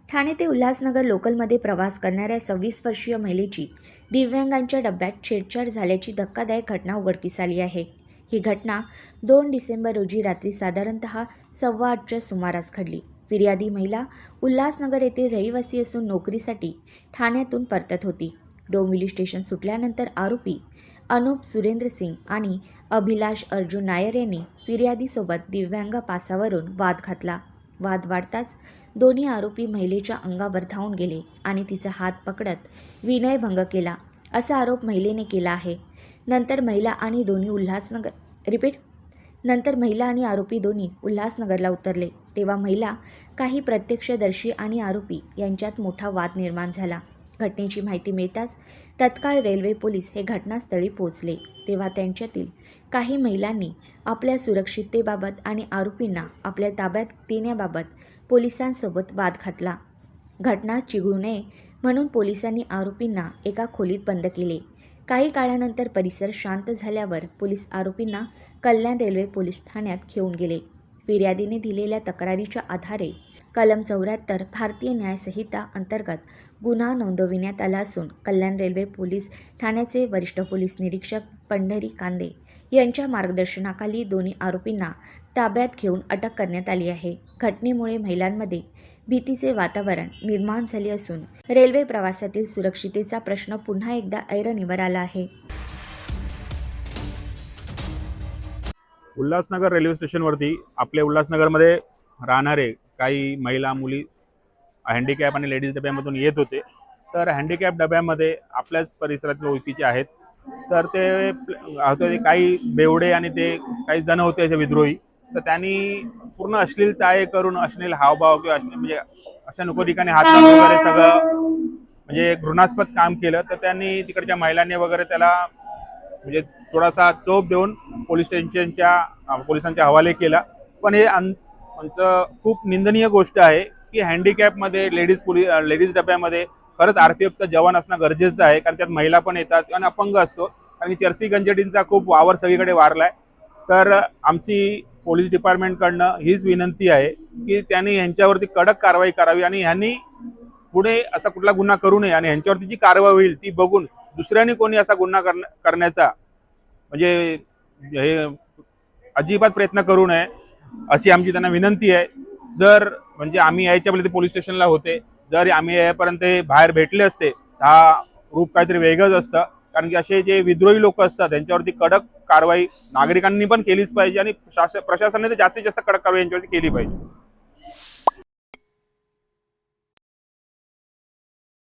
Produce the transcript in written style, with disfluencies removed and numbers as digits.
ठाणे ते उल्हासनगर लोकलमध्ये प्रवास करणाऱ्या 26 वर्षीय महिलेची दिव्यांगांच्या डब्यात छेडछाड झाल्याची धक्कादायक घटना उघडकीस आली आहे। ही घटना 2 डिसेंबर रोजी रात्री साधारणतः 7:15च्या सुमारास घडली। फिर्यादी महिला उल्हासनगर येथील रहिवासी असून नोकरीसाठी ठाण्यातून परतत होती। डोंबिवली स्टेशन सुटल्यानंतर आरोपी अनुप सुरेंद्र सिंग आणि अभिलाष अर्जुन नायर यांनी फिर्यादीसोबत दिव्यांग पासावरून वाद घातला। वाद वाढताच दोन्ही आरोपी महिलेच्या अंगावर धावून गेले आणि तिचा हात पकडत विनयभंग केला, असा आरोप महिलेने केला आहे। नंतर महिला आणि आरोपी दोन्ही उल्हासनगरला उतरले, तेव्हा महिला, काही प्रत्यक्षदर्शी आणि आरोपी यांच्यात मोठा वाद निर्माण झाला। घटनेची माहिती मिळताच तत्काळ रेल्वे पोलीस हे घटनास्थळी पोहोचले, तेव्हा त्यांच्यातील काही महिलांनी आपल्या सुरक्षिततेबाबत आणि आरोपींना आपल्या ताब्यात देण्याबाबत पोलिसांसोबत वाद घातला। घटना चिघळू नये म्हणून पोलिसांनी आरोपींना एका खोलीत बंद केले। काही काळानंतर परिसर शांत झाल्यावर पोलीस आरोपींना कल्याण रेल्वे पोलीस ठाण्यात घेऊन गेले। फिर्यादीने दिलेल्या तक्रारीच्या आधारे कलम 74 भारतीय न्याय संहिता अंतर्गत गुन्हा नोंदविण्यात आला असून कल्याण रेल्वे पोलीस ठाण्याचे वरिष्ठ पोलीस निरीक्षक पंढरी कांदे यांच्या मार्गदर्शनाखाली दोन्ही आरोपींना ताब्यात घेऊन अटक करण्यात आली आहे। घटनेमुळे महिलांमध्ये भीतीचे वातावरण निर्माण झाले असून रेल्वे प्रवासातील सुरक्षिततेचा प्रश्न पुन्हा एकदा ऐरणीवर आला आहे। उल्हासनगर रेल्वे स्टेशनवरती आपल्या उल्हासनगरमध्ये राहणारे काही महिला मुली हँडिकॅप आणि लेडीज डब्यामधून येत होते। तर हँडिकॅप डब्यामध्ये आपल्याच परिसरातील ओळखीचे आहेत, तर ते काही बेवडे आणि ते काही जण होते असे विद्रोही, तर त्यांनी पूर्ण अश्लील चाळे करून अश्लील हावभाव किंवा म्हणजे अशा नको ठिकाणी हात लावून वगैरे सगळं म्हणजे घृणास्पद काम केलं। तर त्यांनी तिकडच्या महिलांनी वगैरे त्याला म्हणजे थोडासा चोप देऊन पोलिसांच्या हवाले केला। पण हे खूप निंदनीय गोष्ट आहे की हँडिकॅपमध्ये लेडीज डब्यामध्ये खरंच आरपीएफचा जवान असणं गरजेचं आहे, कारण त्यात महिला पण येतात आणि अपंग असतो आणि चर्सी गंजटींचा खूप वावर सगळीकडे वारलाय। तर आमची पोलीस डिपार्टमेंटकडनं हीच विनंती आहे की त्यांनी यांच्यावरती कडक कारवाई करावी आणि ह्यांनी पुढे असा कुठला गुन्हा करू नये आणि ह्यांच्यावरती जी कारवाई होईल ती बघून दुसऱ्यांनी कोणी असा गुन्हा करण्याचा म्हणजे हे अजिबात प्रयत्न करू नये अशी आमची त्यांना विनंती आहे। जर म्हणजे आम्ही यायच्या पहिले पोलीस स्टेशनला होते, जर आम्ही यापर्यंत बाहेर भेटले असते, हा रूप काहीतरी वेगळंच असतं, कारण की असे जे विद्रोही लोक असतात त्यांच्यावरती कडक कारवाई नागरिकांनी पण केलीच पाहिजे आणि प्रशासनाने जास्तीत जास्त कडक कारवाई यांच्यावरती केली पाहिजे।